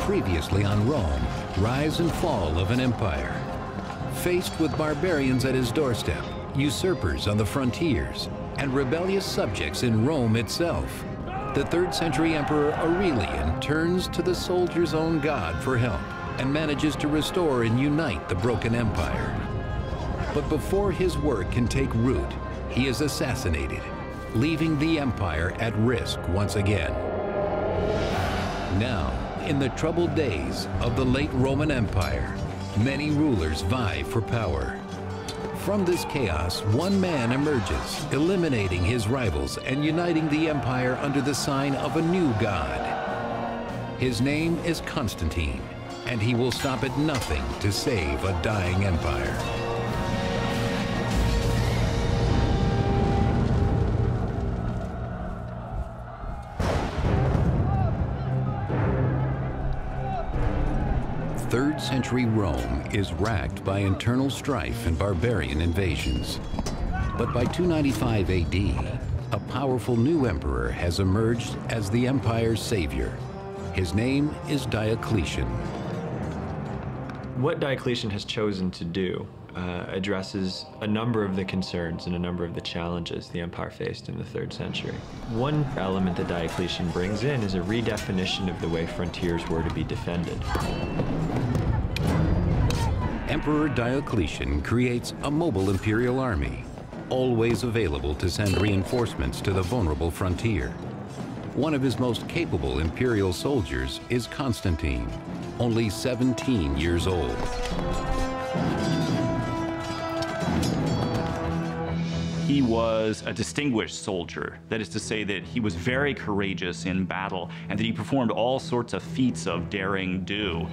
previously on Rome, rise and fall of an empire. Faced with barbarians at his doorstep, usurpers on the frontiers, and rebellious subjects in Rome itself, the 3rd century Emperor Aurelian turns to the soldier's own god for help and manages to restore and unite the broken empire. But before his work can take root, he is assassinated, leaving the empire at risk once again. Now, in the troubled days of the late Roman Empire, many rulers vie for power. From this chaos, one man emerges, eliminating his rivals and uniting the empire under the sign of a new god. His name is Constantine, and he will stop at nothing to save a dying empire. Third-century Rome is racked by internal strife and barbarian invasions. But by 295 AD, a powerful new emperor has emerged as the empire's savior. His name is Diocletian. What Diocletian has chosen to do addresses a number of the concerns and a number of the challenges the empire faced in the 3rd century. One element that Diocletian brings in is a redefinition of the way frontiers were to be defended. Emperor Diocletian creates a mobile imperial army, always available to send reinforcements to the vulnerable frontier. One of his most capable imperial soldiers is Constantine, only 17 years old. He was a distinguished soldier. That is to say that he was very courageous in battle and that he performed all sorts of feats of daring do.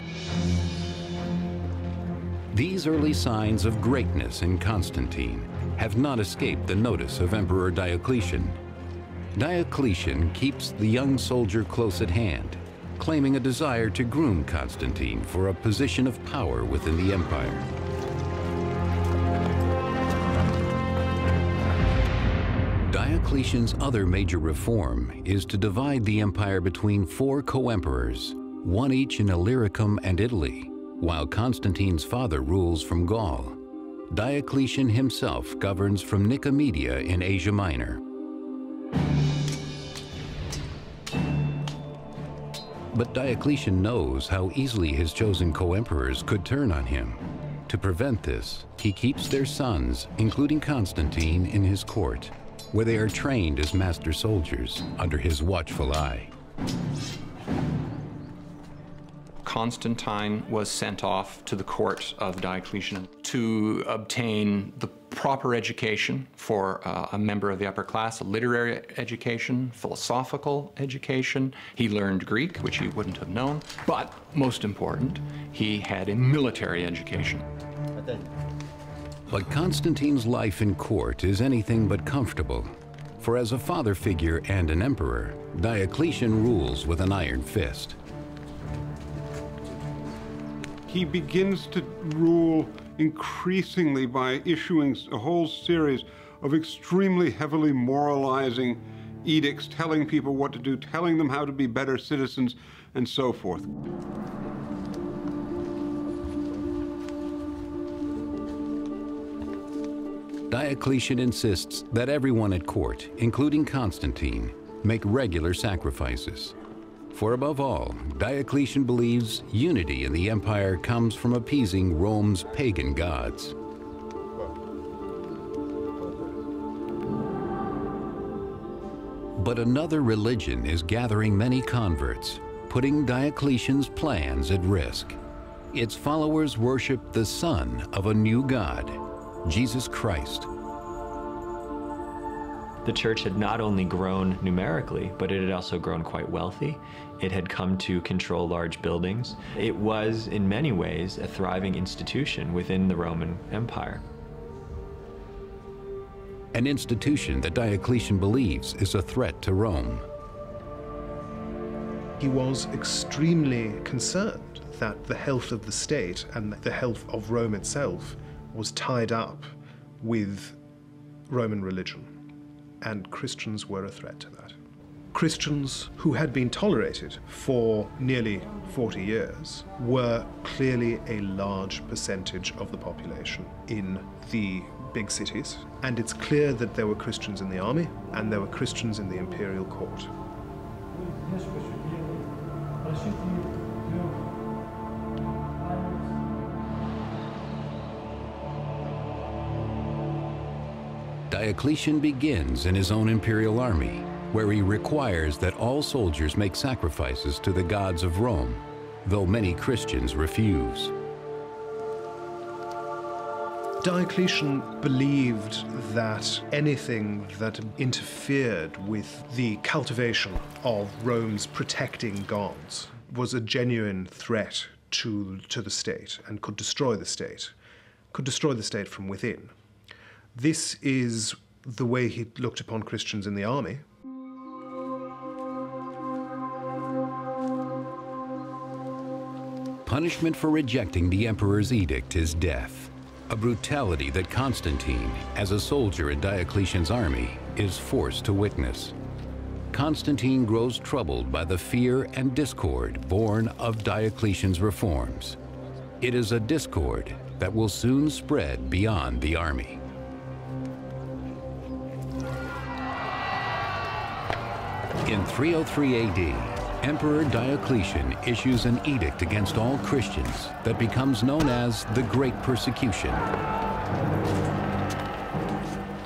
These early signs of greatness in Constantine have not escaped the notice of Emperor Diocletian. Diocletian keeps the young soldier close at hand, claiming a desire to groom Constantine for a position of power within the empire. Diocletian's other major reform is to divide the empire between 4 co-emperors, one each in Illyricum and Italy, while Constantine's father rules from Gaul. Diocletian himself governs from Nicomedia in Asia Minor. But Diocletian knows how easily his chosen co-emperors could turn on him. To prevent this, he keeps their sons, including Constantine, in his court, where they are trained as master soldiers under his watchful eye. Constantine was sent off to the court of Diocletian to obtain the proper education for a member of the upper class, a literary education, philosophical education. He learned Greek, which he wouldn't have known, but most important, he had a military education. But Constantine's life in court is anything but comfortable, for as a father figure and an emperor, Diocletian rules with an iron fist. He begins to rule increasingly by issuing a whole series of extremely heavily moralizing edicts, telling people what to do, telling them how to be better citizens, and so forth. Diocletian insists that everyone at court, including Constantine, make regular sacrifices. For above all, Diocletian believes unity in the empire comes from appeasing Rome's pagan gods. But another religion is gathering many converts, putting Diocletian's plans at risk. Its followers worship the son of a new god, Jesus Christ. The church had not only grown numerically, but it had also grown quite wealthy. It had come to control large buildings. It was, in many ways, a thriving institution within the Roman Empire. An institution that Diocletian believes is a threat to Rome. He was extremely concerned that the health of the state and the health of Rome itself was tied up with Roman religion, and Christians were a threat to that. Christians who had been tolerated for nearly 40 years were clearly a large percentage of the population in the big cities, and it's clear that there were Christians in the army and there were Christians in the imperial court. Diocletian begins in his own imperial army, where he requires that all soldiers make sacrifices to the gods of Rome, though many Christians refuse. Diocletian believed that anything that interfered with the cultivation of Rome's protecting gods was a genuine threat to the state and could destroy the state from within. This is the way he looked upon Christians in the army. Punishment for rejecting the emperor's edict is death, a brutality that Constantine, as a soldier in Diocletian's army, is forced to witness. Constantine grows troubled by the fear and discord born of Diocletian's reforms. It is a discord that will soon spread beyond the army. In 303 AD, Emperor Diocletian issues an edict against all Christians that becomes known as the Great Persecution.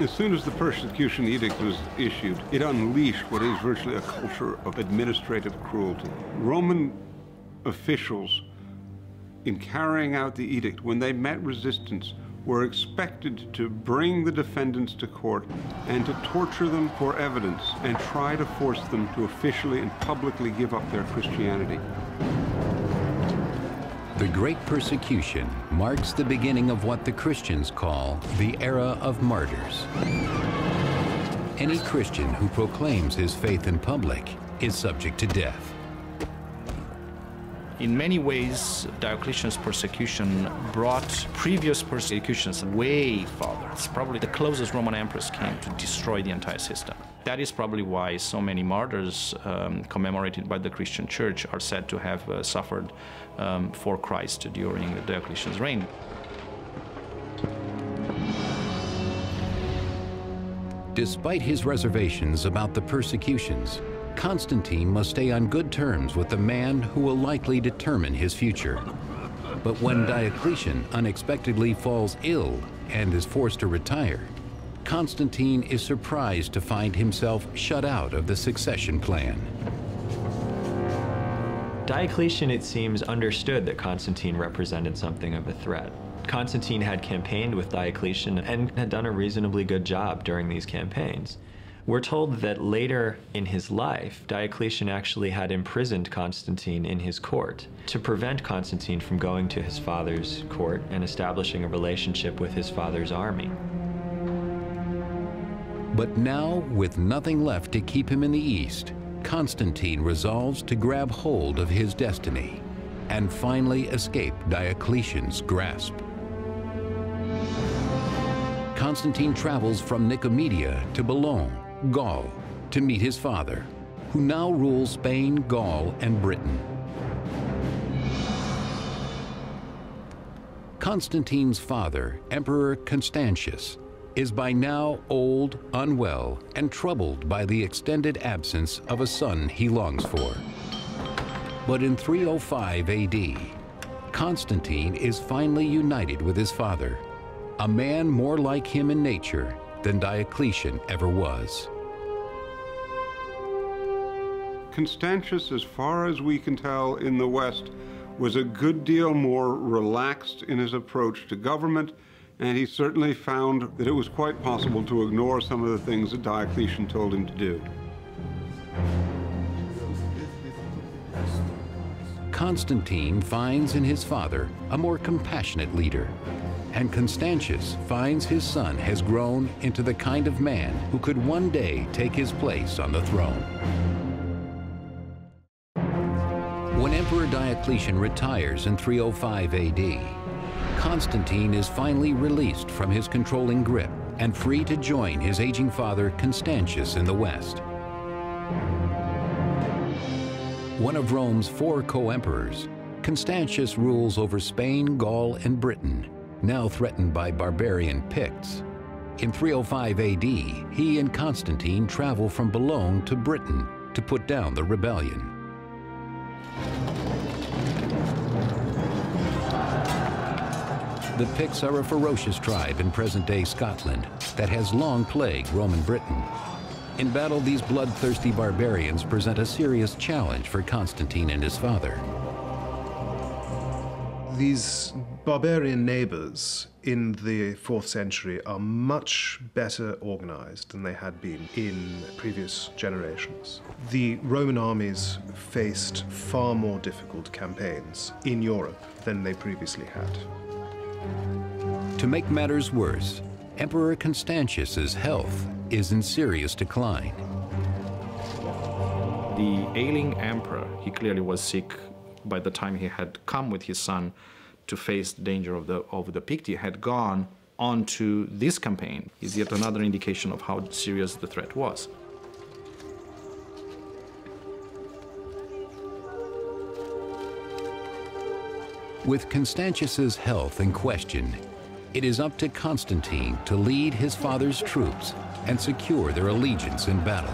As soon as the persecution edict was issued, it unleashed what is virtually a culture of administrative cruelty. Roman officials, in carrying out the edict, when they met resistance, were expected to bring the defendants to court and to torture them for evidence and try to force them to officially and publicly give up their Christianity. The Great Persecution marks the beginning of what the Christians call the era of martyrs. Any Christian who proclaims his faith in public is subject to death. In many ways, Diocletian's persecution brought previous persecutions way farther. It's probably the closest Roman emperors came to destroy the entire system. That is probably why so many martyrs commemorated by the Christian Church are said to have suffered for Christ during Diocletian's reign. Despite his reservations about the persecutions, Constantine must stay on good terms with the man who will likely determine his future. But when Diocletian unexpectedly falls ill and is forced to retire, Constantine is surprised to find himself shut out of the succession plan. Diocletian, it seems, understood that Constantine represented something of a threat. Constantine had campaigned with Diocletian and had done a reasonably good job during these campaigns. We're told that later in his life, Diocletian actually had imprisoned Constantine in his court to prevent Constantine from going to his father's court and establishing a relationship with his father's army. But now, with nothing left to keep him in the East, Constantine resolves to grab hold of his destiny and finally escape Diocletian's grasp. Constantine travels from Nicomedia to Boulogne, Gaul, to meet his father, who now rules Spain, Gaul, and Britain. Constantine's father, Emperor Constantius, is by now old, unwell, and troubled by the extended absence of a son he longs for. But in 305 AD, Constantine is finally united with his father, a man more like him in nature than Diocletian ever was. Constantius, as far as we can tell in the West, was a good deal more relaxed in his approach to government, and he certainly found that it was quite possible to ignore some of the things that Diocletian told him to do. Constantine finds in his father a more compassionate leader, and Constantius finds his son has grown into the kind of man who could one day take his place on the throne. When Emperor Diocletian retires in 305 AD, Constantine is finally released from his controlling grip and free to join his aging father Constantius in the West. One of Rome's 4 co-emperors, Constantius rules over Spain, Gaul, and Britain, now threatened by barbarian Picts. In 305 AD, he and Constantine travel from Boulogne to Britain to put down the rebellion. The Picts are a ferocious tribe in present-day Scotland that has long plagued Roman Britain. In battle, these bloodthirsty barbarians present a serious challenge for Constantine and his father. These barbarian neighbors in the 4th century are much better organized than they had been in previous generations. The Roman armies faced far more difficult campaigns in Europe than they previously had. To make matters worse, Emperor Constantius's health is in serious decline. The ailing emperor, he clearly was sick by the time he had come with his son to face the danger of the Picts, had gone on to this campaign. Is yet another indication of how serious the threat was. With Constantius's health in question, it is up to Constantine to lead his father's troops and secure their allegiance in battle.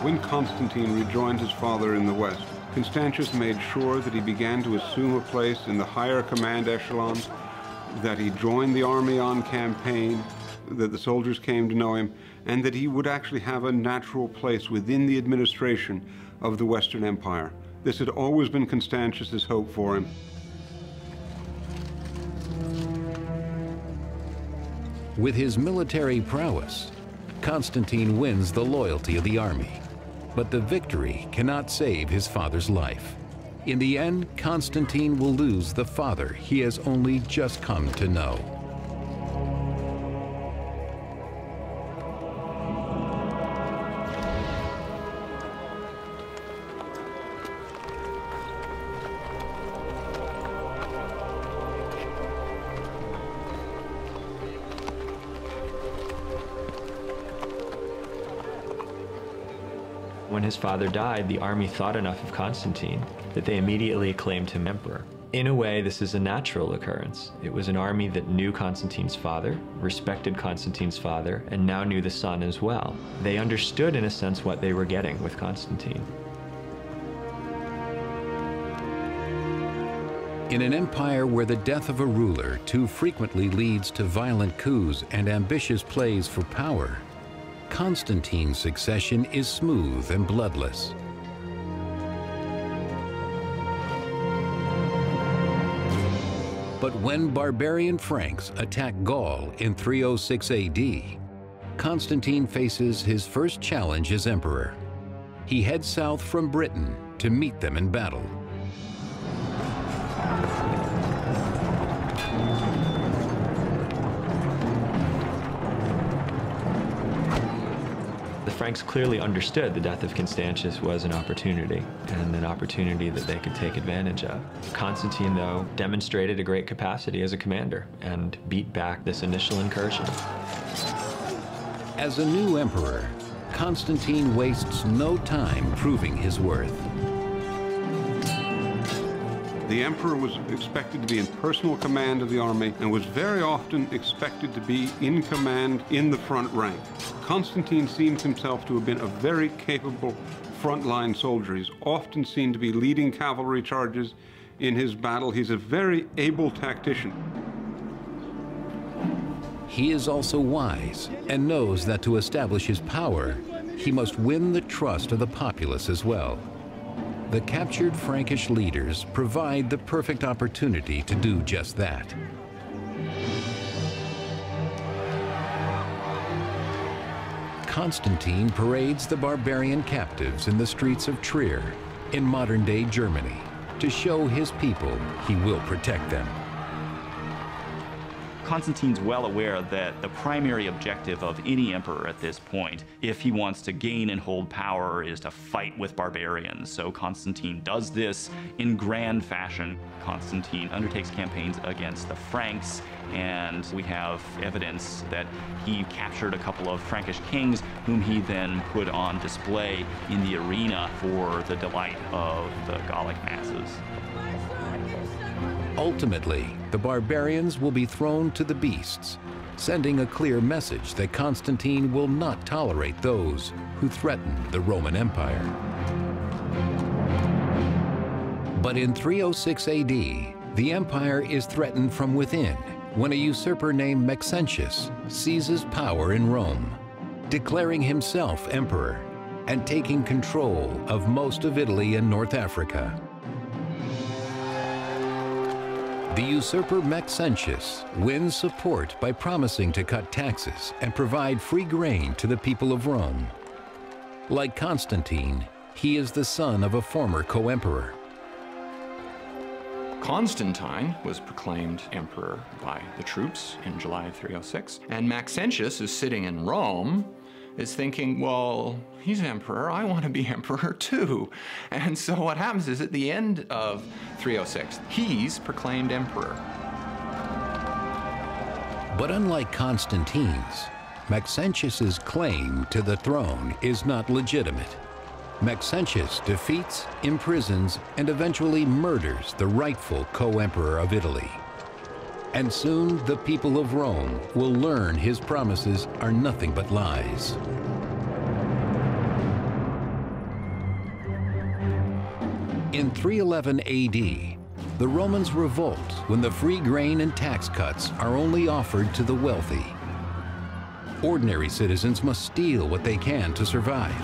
When Constantine rejoined his father in the West, Constantius made sure that he began to assume a place in the higher command echelons, that he joined the army on campaign, that the soldiers came to know him, and that he would actually have a natural place within the administration of the Western Empire. This had always been Constantius's hope for him. With his military prowess, Constantine wins the loyalty of the army. But the victory cannot save his father's life. In the end, Constantine will lose the father he has only just come to know. When his father died, the army thought enough of Constantine that they immediately acclaimed him emperor. In a way, this is a natural occurrence. It was an army that knew Constantine's father, respected Constantine's father, and now knew the son as well. They understood, in a sense, what they were getting with Constantine. In an empire where the death of a ruler too frequently leads to violent coups and ambitious plays for power, Constantine's succession is smooth and bloodless. But when barbarian Franks attack Gaul in 306 AD, Constantine faces his first challenge as emperor. He heads south from Britain to meet them in battle. The Franks clearly understood the death of Constantius was an opportunity, and an opportunity that they could take advantage of. Constantine, though, demonstrated a great capacity as a commander and beat back this initial incursion. As a new emperor, Constantine wastes no time proving his worth. The emperor was expected to be in personal command of the army and was very often expected to be in command in the front rank. Constantine seems himself to have been a very capable frontline soldier. He's often seen to be leading cavalry charges in his battle. He's a very able tactician. He is also wise and knows that to establish his power, he must win the trust of the populace as well. The captured Frankish leaders provide the perfect opportunity to do just that. Constantine parades the barbarian captives in the streets of Trier, in modern-day Germany, to show his people he will protect them. Constantine's well aware that the primary objective of any emperor at this point, if he wants to gain and hold power, is to fight with barbarians. So Constantine does this in grand fashion. Constantine undertakes campaigns against the Franks, and we have evidence that he captured a couple of Frankish kings, whom he then put on display in the arena for the delight of the Gallic masses. Ultimately, the barbarians will be thrown to the beasts, sending a clear message that Constantine will not tolerate those who threaten the Roman Empire. But in 306 AD, the empire is threatened from within when a usurper named Maxentius seizes power in Rome, declaring himself emperor and taking control of most of Italy and North Africa. The usurper Maxentius wins support by promising to cut taxes and provide free grain to the people of Rome. Like Constantine, he is the son of a former co-emperor. Constantine was proclaimed emperor by the troops in July of 306, and Maxentius, who's sitting in Rome, is thinking, well, he's emperor, I want to be emperor too. And so what happens is at the end of 306, he's proclaimed emperor. But unlike Constantine's, Maxentius's claim to the throne is not legitimate. Maxentius defeats, imprisons, and eventually murders the rightful co-emperor of Italy. And soon the people of Rome will learn his promises are nothing but lies. In 311 AD, the Romans revolt when the free grain and tax cuts are only offered to the wealthy. Ordinary citizens must steal what they can to survive.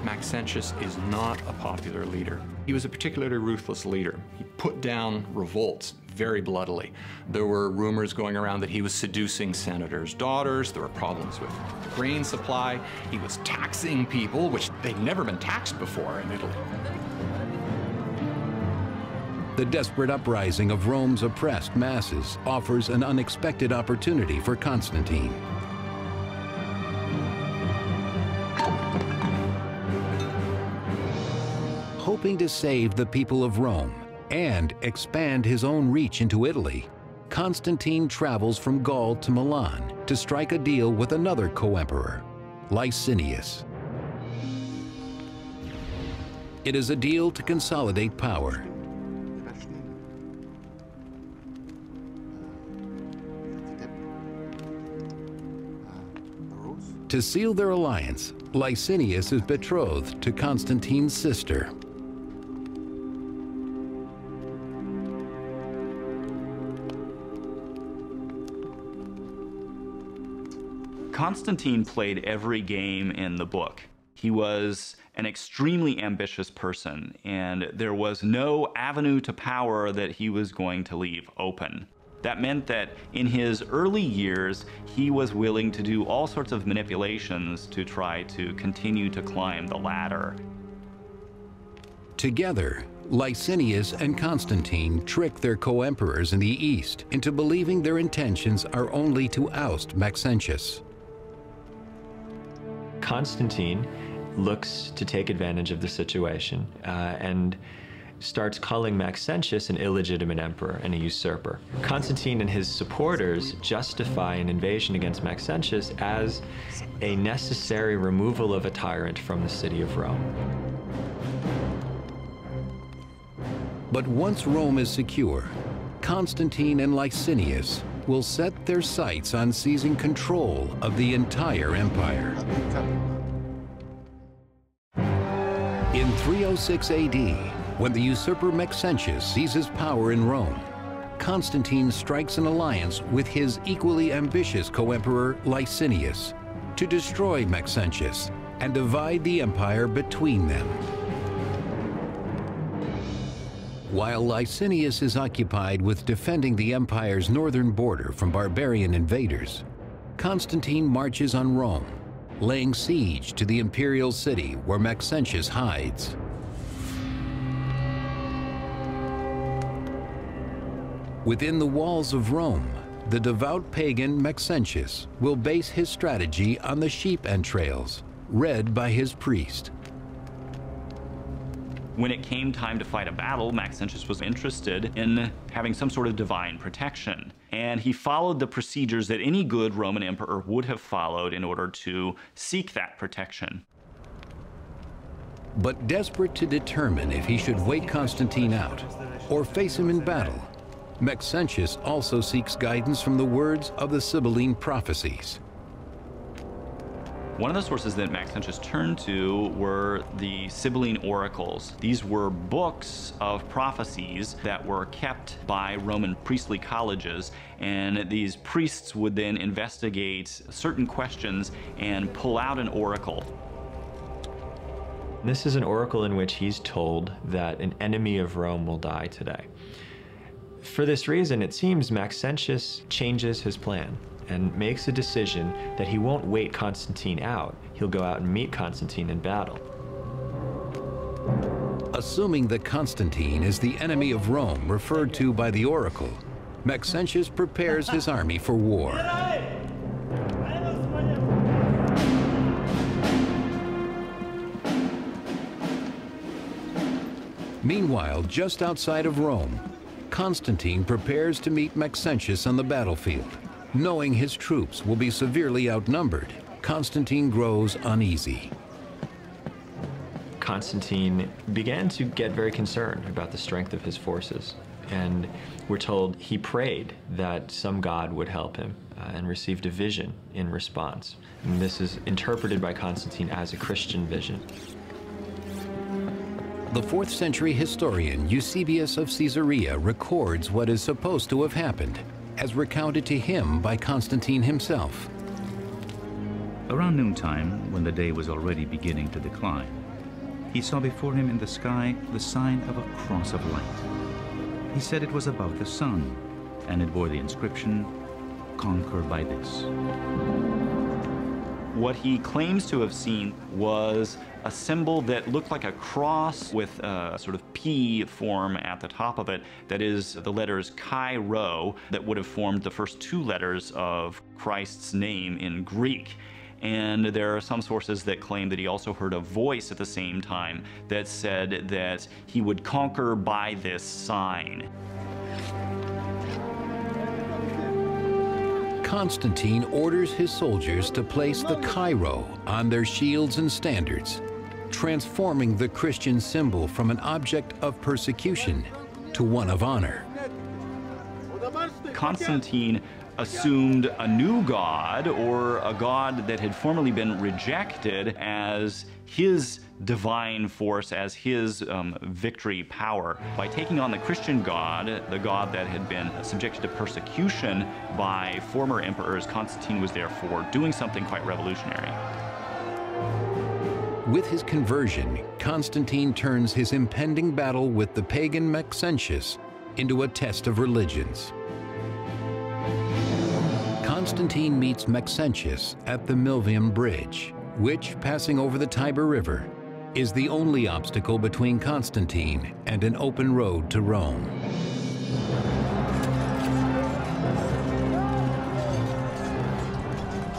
Maxentius is not a popular leader. He was a particularly ruthless leader. He put down revolts very bloodily. There were rumors going around that he was seducing senators' daughters. There were problems with the grain supply. He was taxing people, which they'd never been taxed before in Italy. The desperate uprising of Rome's oppressed masses offers an unexpected opportunity for Constantine. Hoping to save the people of Rome and expand his own reach into Italy, Constantine travels from Gaul to Milan to strike a deal with another co-emperor, Licinius. It is a deal to consolidate power. To seal their alliance, Licinius is betrothed to Constantine's sister. Constantine played every game in the book. He was an extremely ambitious person, and there was no avenue to power that he was going to leave open. That meant that in his early years, he was willing to do all sorts of manipulations to try to continue to climb the ladder. Together, Licinius and Constantine trick their co-emperors in the East into believing their intentions are only to oust Maxentius. Constantine looks to take advantage of the situation and starts calling Maxentius an illegitimate emperor and a usurper. Constantine and his supporters justify an invasion against Maxentius as a necessary removal of a tyrant from the city of Rome. But once Rome is secure, Constantine and Licinius will set their sights on seizing control of the entire empire. In 306 AD, when the usurper Maxentius seizes power in Rome, Constantine strikes an alliance with his equally ambitious co-emperor Licinius to destroy Maxentius and divide the empire between them. While Licinius is occupied with defending the empire's northern border from barbarian invaders, Constantine marches on Rome, laying siege to the imperial city where Maxentius hides. Within the walls of Rome, the devout pagan Maxentius will base his strategy on the sheep entrails, read by his priest. When it came time to fight a battle, Maxentius was interested in having some sort of divine protection. And he followed the procedures that any good Roman emperor would have followed in order to seek that protection. But desperate to determine if he should wait Constantine out or face him in battle, Maxentius also seeks guidance from the words of the Sibylline prophecies. One of the sources that Maxentius turned to were the Sibylline oracles. These were books of prophecies that were kept by Roman priestly colleges, and these priests would then investigate certain questions and pull out an oracle. This is an oracle in which he's told that an enemy of Rome will die today. For this reason, it seems Maxentius changes his plan and makes a decision that he won't wait Constantine out. He'll go out and meet Constantine in battle. Assuming that Constantine is the enemy of Rome referred to by the oracle, Maxentius prepares his army for war. Meanwhile, just outside of Rome, Constantine prepares to meet Maxentius on the battlefield. Knowing his troops will be severely outnumbered, Constantine grows uneasy. Constantine began to get very concerned about the strength of his forces, and we're told he prayed that some god would help him and received a vision in response. And this is interpreted by Constantine as a Christian vision. The 4th century historian Eusebius of Caesarea records what is supposed to have happened, as recounted to him by Constantine himself. Around noontime, when the day was already beginning to decline, he saw before him in the sky the sign of a cross of light. He said it was above the sun, and it bore the inscription, "Conquer by this." What he claims to have seen was a symbol that looked like a cross with a sort of P form at the top of it, that is the letters Chi Rho, that would have formed the first 2 letters of Christ's name in Greek. And there are some sources that claim that he also heard a voice at the same time that said that he would conquer by this sign. Constantine orders his soldiers to place the Chi Rho on their shields and standards, transforming the Christian symbol from an object of persecution to one of honor. Constantine assumed a new god, or a god that had formerly been rejected, as his divine force, as his victory power. By taking on the Christian god, the god that had been subjected to persecution by former emperors, Constantine was therefore doing something quite revolutionary. With his conversion, Constantine turns his impending battle with the pagan Maxentius into a test of religions. Constantine meets Maxentius at the Milvian Bridge, which, passing over the Tiber River, is the only obstacle between Constantine and an open road to Rome.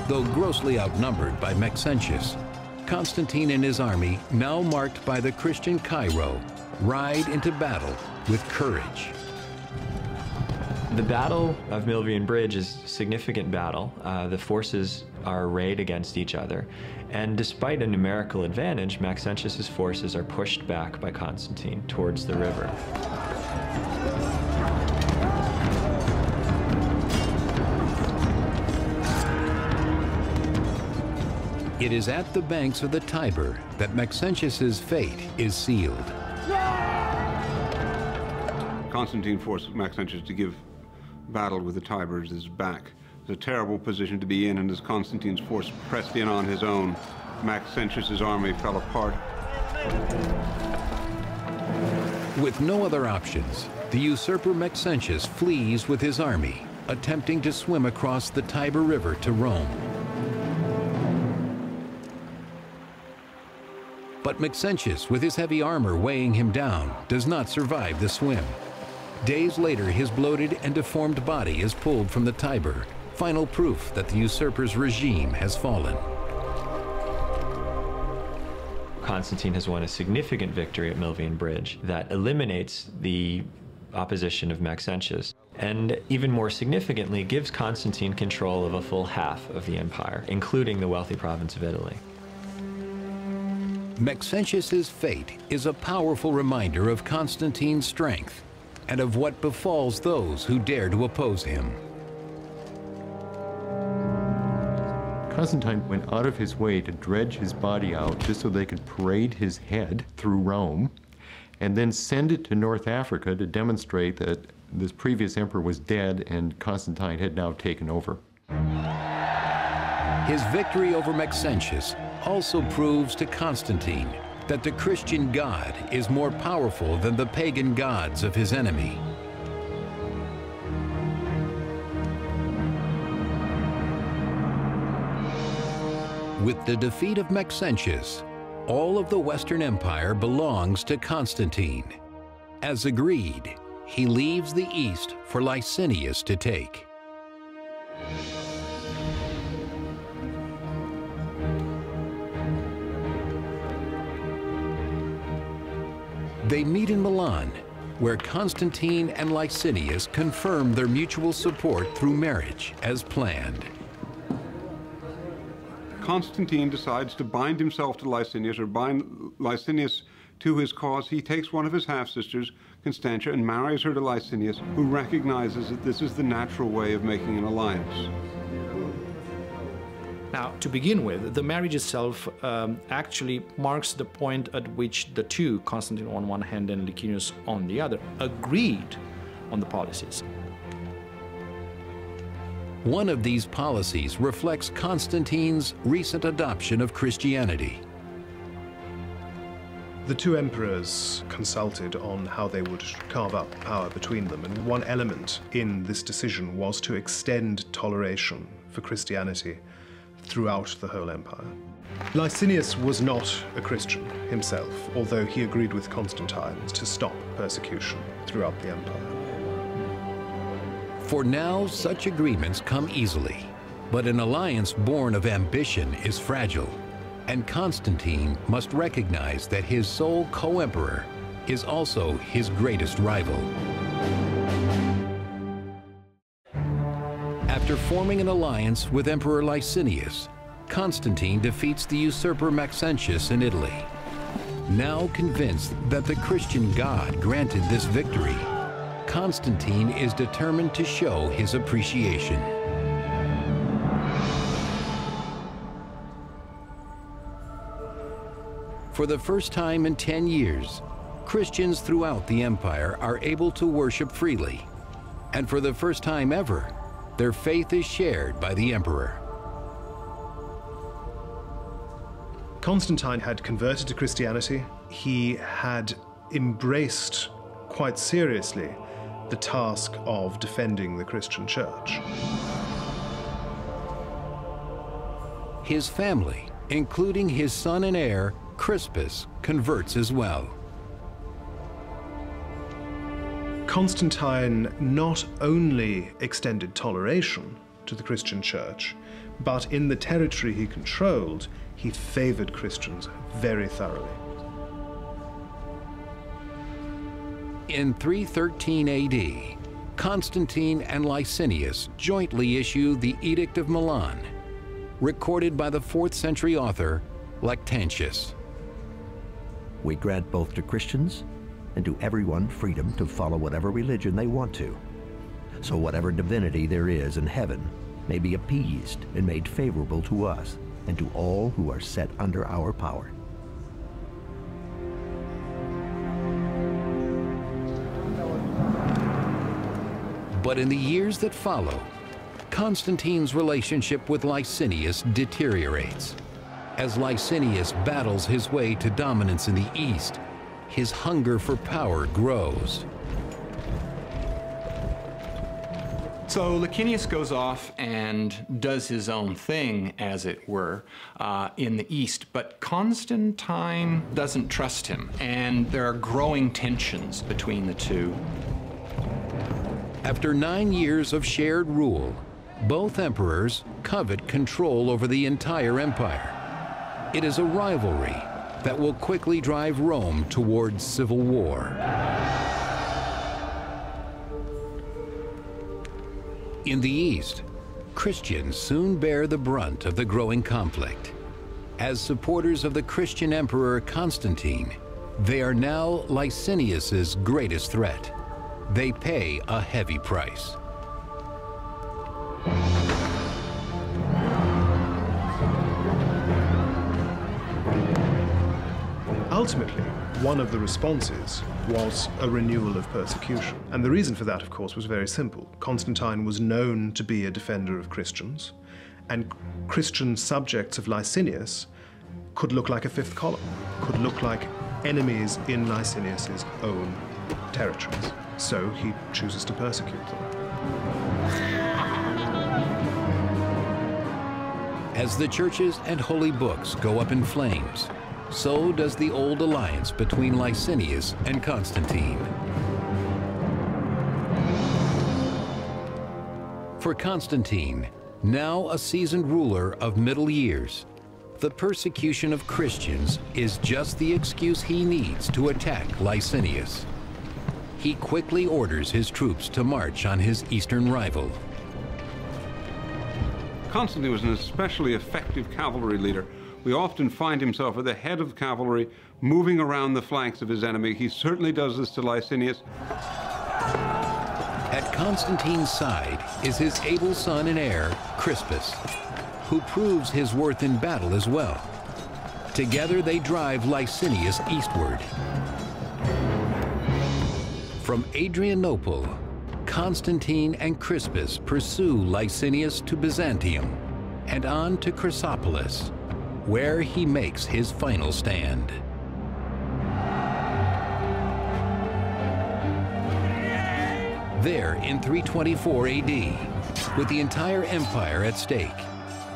Though grossly outnumbered by Maxentius, Constantine and his army, now marked by the Christian Chi Rho, ride into battle with courage. The Battle of Milvian Bridge is a significant battle. The forces are arrayed against each other, and despite a numerical advantage, Maxentius's forces are pushed back by Constantine towards the river. It is at the banks of the Tiber that Maxentius's fate is sealed. Constantine forced Maxentius to give battle with the Tiber at his back. It's a terrible position to be in, and as Constantine's force pressed in on his own, Maxentius's army fell apart. With no other options, the usurper Maxentius flees with his army, attempting to swim across the Tiber River to Rome. But Maxentius, with his heavy armor weighing him down, does not survive the swim. Days later, his bloated and deformed body is pulled from the Tiber, final proof that the usurper's regime has fallen. Constantine has won a significant victory at Milvian Bridge that eliminates the opposition of Maxentius, and even more significantly, gives Constantine control of a full half of the empire, including the wealthy province of Italy. Maxentius's fate is a powerful reminder of Constantine's strength and of what befalls those who dare to oppose him. Constantine went out of his way to dredge his body out just so they could parade his head through Rome and then send it to North Africa to demonstrate that this previous emperor was dead and Constantine had now taken over. His victory over Maxentius also proves to Constantine that the Christian God is more powerful than the pagan gods of his enemy. With the defeat of Maxentius, all of the Western Empire belongs to Constantine. As agreed, he leaves the East for Licinius to take. They meet in Milan, where Constantine and Licinius confirm their mutual support through marriage as planned. Constantine decides to bind himself to Licinius, or bind Licinius to his cause. He takes one of his half-sisters, Constantia, and marries her to Licinius, who recognizes that this is the natural way of making an alliance. Now, to begin with, the marriage itself actually marks the point at which the two, Constantine on one hand and Licinius on the other, agreed on the policies. One of these policies reflects Constantine's recent adoption of Christianity. The two emperors consulted on how they would carve up power between them, and one element in this decision was to extend toleration for Christianity throughout the whole empire. Licinius was not a Christian himself, although he agreed with Constantine to stop persecution throughout the empire. For now, such agreements come easily, but an alliance born of ambition is fragile, and Constantine must recognize that his sole co-emperor is also his greatest rival. After forming an alliance with Emperor Licinius, Constantine defeats the usurper Maxentius in Italy. Now convinced that the Christian God granted this victory, Constantine is determined to show his appreciation. For the first time in 10 years, Christians throughout the empire are able to worship freely, and for the first time ever, their faith is shared by the emperor. Constantine had converted to Christianity. He had embraced quite seriously the task of defending the Christian church. His family, including his son and heir, Crispus, converts as well. Constantine not only extended toleration to the Christian church, but in the territory he controlled, he favored Christians very thoroughly. In 313 AD, Constantine and Licinius jointly issue the Edict of Milan, recorded by the 4th century author Lactantius. We grant both to Christians and to everyone freedom to follow whatever religion they want to, so whatever divinity there is in heaven may be appeased and made favorable to us and to all who are set under our power. But in the years that follow, Constantine's relationship with Licinius deteriorates. As Licinius battles his way to dominance in the East, his hunger for power grows. So Licinius goes off and does his own thing, as it were, in the East, but Constantine doesn't trust him, and there are growing tensions between the two. After 9 years of shared rule, both emperors covet control over the entire empire. It is a rivalry that will quickly drive Rome towards civil war. In the East, Christians soon bear the brunt of the growing conflict. As supporters of the Christian Emperor Constantine, they are now Licinius's greatest threat. They pay a heavy price. Ultimately, one of the responses was a renewal of persecution. And the reason for that, of course, was very simple. Constantine was known to be a defender of Christians, and Christian subjects of Licinius could look like a fifth column, could look like enemies in Licinius's own territories. So he chooses to persecute them. As the churches and holy books go up in flames, so does the old alliance between Licinius and Constantine. For Constantine, now a seasoned ruler of middle years, the persecution of Christians is just the excuse he needs to attack Licinius. He quickly orders his troops to march on his eastern rival. Constantine was an especially effective cavalry leader. We often find himself at the head of the cavalry, moving around the flanks of his enemy. He certainly does this to Licinius. At Constantine's side is his able son and heir, Crispus, who proves his worth in battle as well. Together they drive Licinius eastward. From Adrianople, Constantine and Crispus pursue Licinius to Byzantium and on to Chrysopolis, where he makes his final stand. There, in 324 AD, with the entire empire at stake,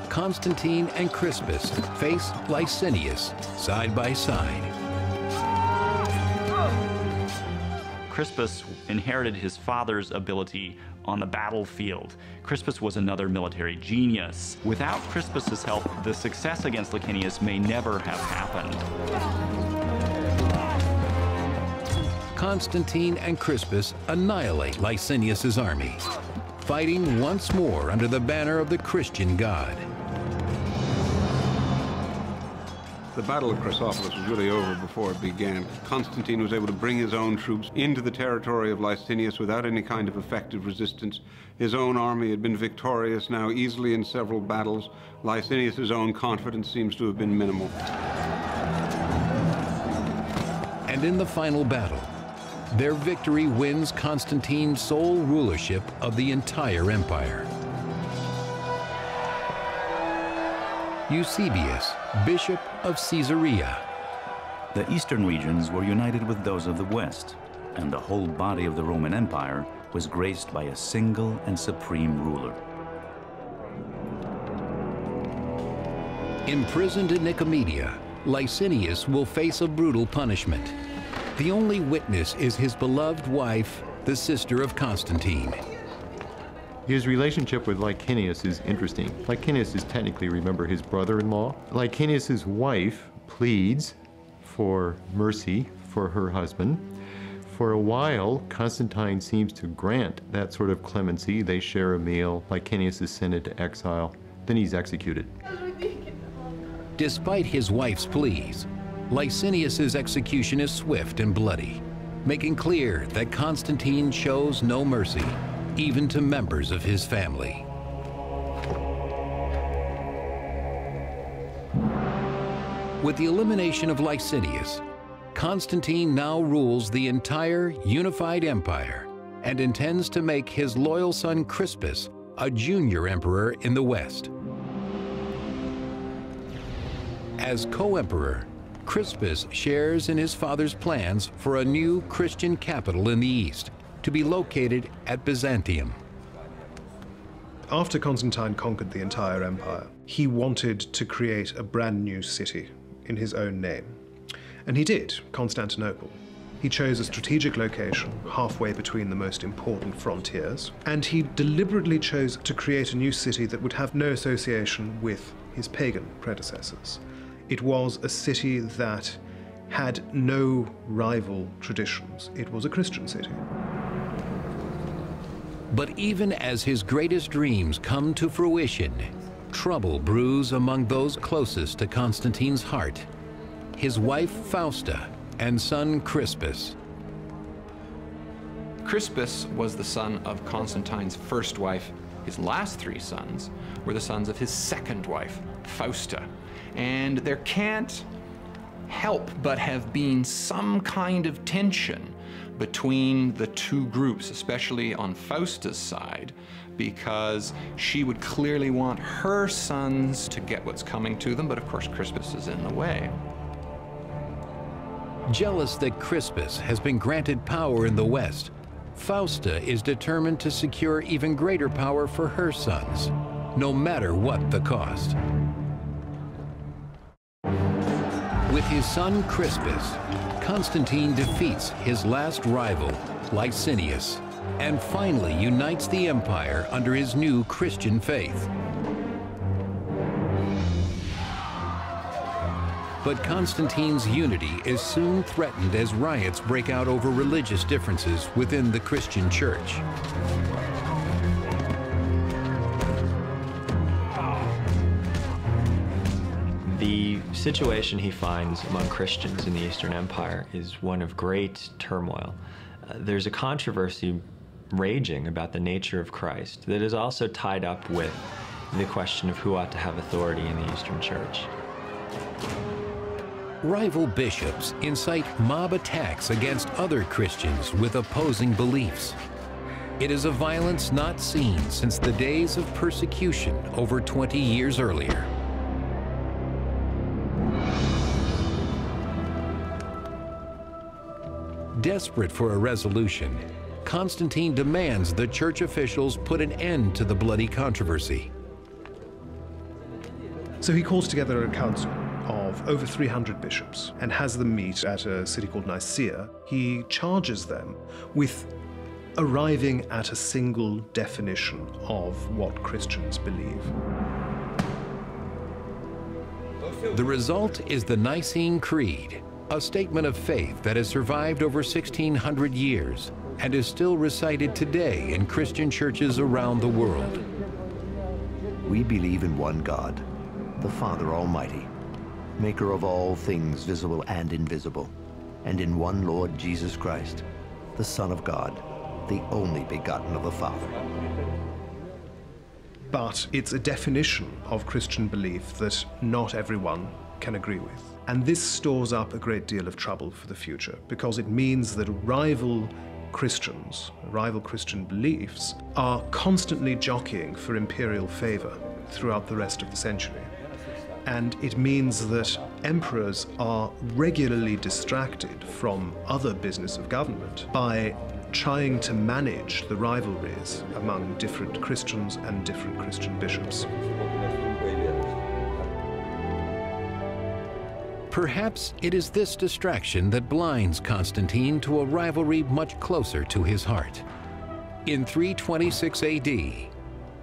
Constantine and Crispus face Licinius side by side. Crispus inherited his father's ability on the battlefield. Crispus was another military genius. Without Crispus's help, the success against Licinius may never have happened. Constantine and Crispus annihilate Licinius's army, fighting once more under the banner of the Christian God. The Battle of Chrysopolis was really over before it began. Constantine was able to bring his own troops into the territory of Licinius without any kind of effective resistance. His own army had been victorious now easily in several battles. Licinius's own confidence seems to have been minimal. And in the final battle, their victory wins Constantine's sole rulership of the entire empire. Eusebius, Bishop of Caesarea. The eastern regions were united with those of the west, and the whole body of the Roman Empire was graced by a single and supreme ruler. Imprisoned in Nicomedia, Licinius will face a brutal punishment. The only witness is his beloved wife, the sister of Constantine. His relationship with Licinius is interesting. Licinius is technically, remember, his brother-in-law. Licinius's wife pleads for mercy for her husband. For a while, Constantine seems to grant that sort of clemency. They share a meal. Licinius is sent into exile. Then he's executed. Despite his wife's pleas, Licinius's execution is swift and bloody, making clear that Constantine shows no mercy, even to members of his family. With the elimination of Licinius, Constantine now rules the entire unified empire and intends to make his loyal son Crispus a junior emperor in the West. As co-emperor, Crispus shares in his father's plans for a new Christian capital in the East, to be located at Byzantium. After Constantine conquered the entire empire, he wanted to create a brand new city in his own name. And he did, Constantinople. He chose a strategic location halfway between the most important frontiers, and he deliberately chose to create a new city that would have no association with his pagan predecessors. It was a city that had no rival traditions. It was a Christian city. But even as his greatest dreams come to fruition, trouble brews among those closest to Constantine's heart: his wife Fausta and son Crispus. Crispus was the son of Constantine's first wife. His last three sons were the sons of his second wife, Fausta. And there can't help but have been some kind of tension between the two groups, especially on Fausta's side, because she would clearly want her sons to get what's coming to them, but of course Crispus is in the way. Jealous that Crispus has been granted power in the West, Fausta is determined to secure even greater power for her sons, no matter what the cost. With his son Crispus, Constantine defeats his last rival, Licinius, and finally unites the empire under his new Christian faith. But Constantine's unity is soon threatened as riots break out over religious differences within the Christian church. The situation he finds among Christians in the Eastern Empire is one of great turmoil. There's a controversy raging about the nature of Christ that is also tied up with the question of who ought to have authority in the Eastern Church. Rival bishops incite mob attacks against other Christians with opposing beliefs. It is a violence not seen since the days of persecution over 20 years earlier. Desperate for a resolution, Constantine demands the church officials put an end to the bloody controversy. So he calls together a council of over 300 bishops and has them meet at a city called Nicaea. He charges them with arriving at a single definition of what Christians believe. The result is the Nicene Creed, a statement of faith that has survived over 1,600 years and is still recited today in Christian churches around the world. We believe in one God, the Father Almighty, maker of all things visible and invisible, and in one Lord Jesus Christ, the Son of God, the only begotten of the Father. But it's a definition of Christian belief that not everyone can agree with. And this stores up a great deal of trouble for the future, because it means that rival Christians, rival Christian beliefs, are constantly jockeying for imperial favor throughout the rest of the century. And it means that emperors are regularly distracted from other business of government by trying to manage the rivalries among different Christians and different Christian bishops. Perhaps it is this distraction that blinds Constantine to a rivalry much closer to his heart. In 326 AD,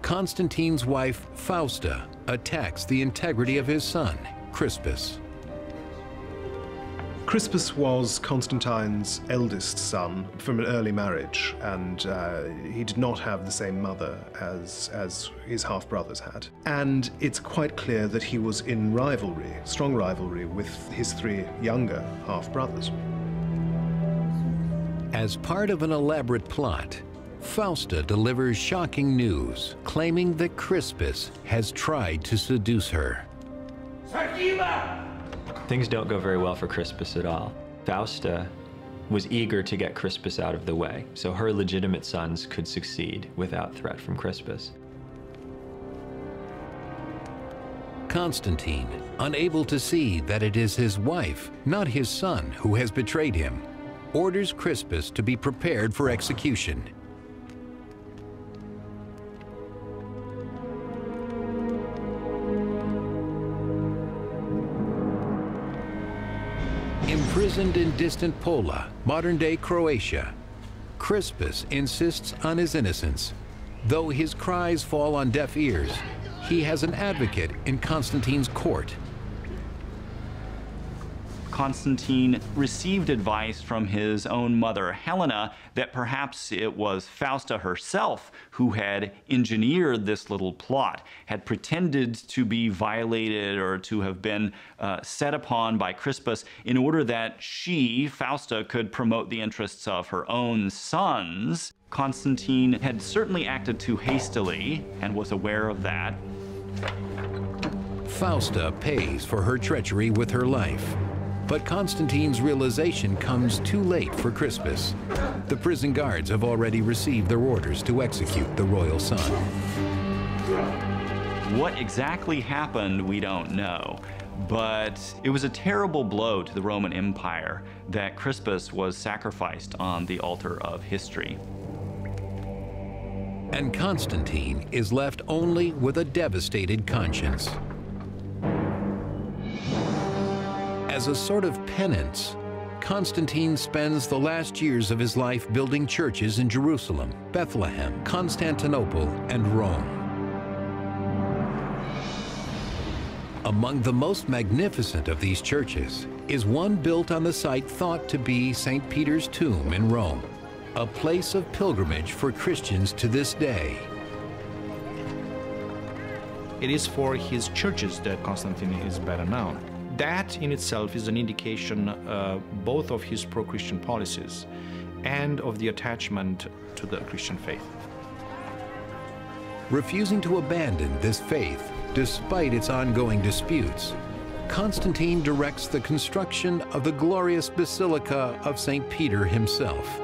Constantine's wife Fausta attacks the integrity of his son, Crispus. Crispus was Constantine's eldest son from an early marriage, and he did not have the same mother as his half-brothers had. And it's quite clear that he was in rivalry, strong rivalry, with his three younger half-brothers. As part of an elaborate plot, Fausta delivers shocking news, claiming that Crispus has tried to seduce her. Things don't go very well for Crispus at all. Fausta was eager to get Crispus out of the way, so her legitimate sons could succeed without threat from Crispus. Constantine, unable to see that it is his wife, not his son, who has betrayed him, orders Crispus to be prepared for execution. Imprisoned in distant Pola, modern-day Croatia, Crispus insists on his innocence. Though his cries fall on deaf ears, he has an advocate in Constantine's court. Constantine received advice from his own mother, Helena, that perhaps it was Fausta herself who had engineered this little plot, had pretended to be violated or to have been set upon by Crispus in order that she, Fausta, could promote the interests of her own sons. Constantine had certainly acted too hastily and was aware of that. Fausta pays for her treachery with her life. But Constantine's realization comes too late for Crispus. The prison guards have already received their orders to execute the royal son. What exactly happened, we don't know. But it was a terrible blow to the Roman Empire that Crispus was sacrificed on the altar of history. And Constantine is left only with a devastated conscience. As a sort of penance, Constantine spends the last years of his life building churches in Jerusalem, Bethlehem, Constantinople, and Rome. Among the most magnificent of these churches is one built on the site thought to be St. Peter's tomb in Rome, a place of pilgrimage for Christians to this day. It is for his churches that Constantine is better known. That in itself is an indication both of his pro-Christian policies and of the attachment to the Christian faith. Refusing to abandon this faith, despite its ongoing disputes, Constantine directs the construction of the glorious Basilica of St. Peter himself.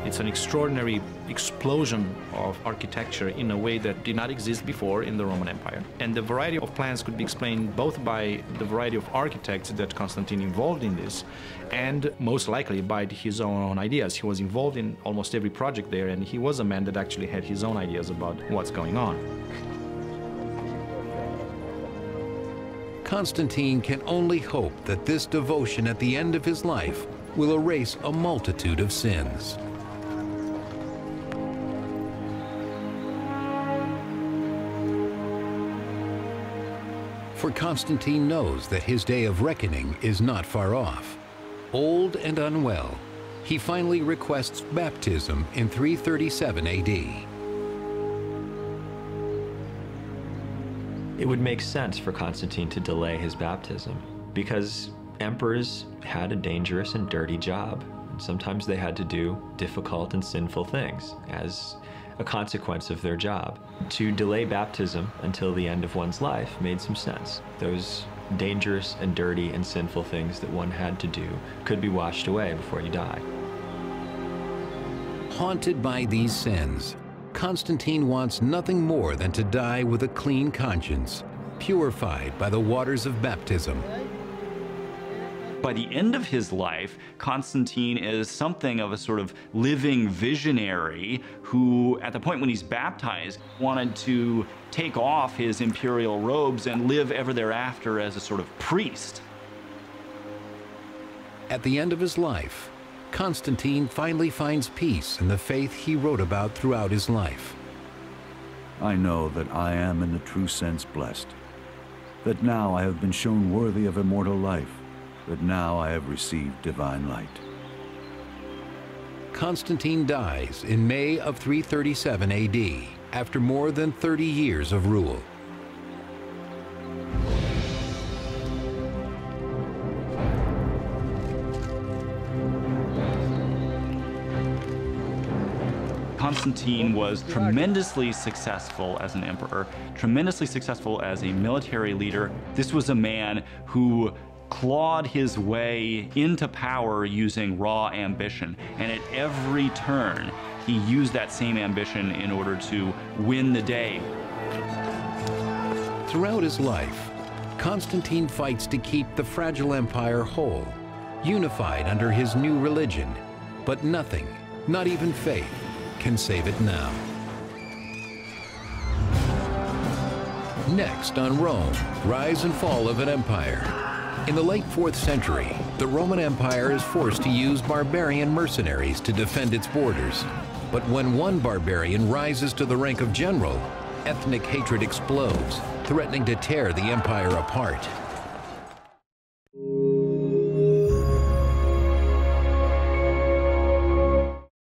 It's an extraordinary explosion of architecture in a way that did not exist before in the Roman Empire. And the variety of plans could be explained both by the variety of architects that Constantine involved in this, and most likely by his own ideas. He was involved in almost every project there, and he was a man that actually had his own ideas about what's going on. Constantine can only hope that this devotion at the end of his life will erase a multitude of sins. For Constantine knows that his day of reckoning is not far off. Old and unwell, he finally requests baptism in 337 AD. It would make sense for Constantine to delay his baptism because emperors had a dangerous and dirty job. Sometimes they had to do difficult and sinful things as a consequence of their job. To delay baptism until the end of one's life made some sense. Those dangerous and dirty and sinful things that one had to do could be washed away before you die. Haunted by these sins, Constantine wants nothing more than to die with a clean conscience, purified by the waters of baptism. By the end of his life, Constantine is something of a sort of living visionary who, at the point when he's baptized, wanted to take off his imperial robes and live ever thereafter as a sort of priest. At the end of his life, Constantine finally finds peace in the faith he wrote about throughout his life. I know that I am in the true sense blessed, that now I have been shown worthy of immortal life, that now I have received divine light. Constantine dies in May of 337 AD, after more than 30 years of rule. Constantine was tremendously successful as an emperor, tremendously successful as a military leader. This was a man who clawed his way into power using raw ambition, and at every turn he used that same ambition in order to win the day. Throughout his life, Constantine fights to keep the fragile empire whole, unified under his new religion, but nothing, not even faith, can save it now. Next on Rome, Rise and Fall of an Empire. In the late 4th century, the Roman Empire is forced to use barbarian mercenaries to defend its borders. But when one barbarian rises to the rank of general, ethnic hatred explodes, threatening to tear the empire apart.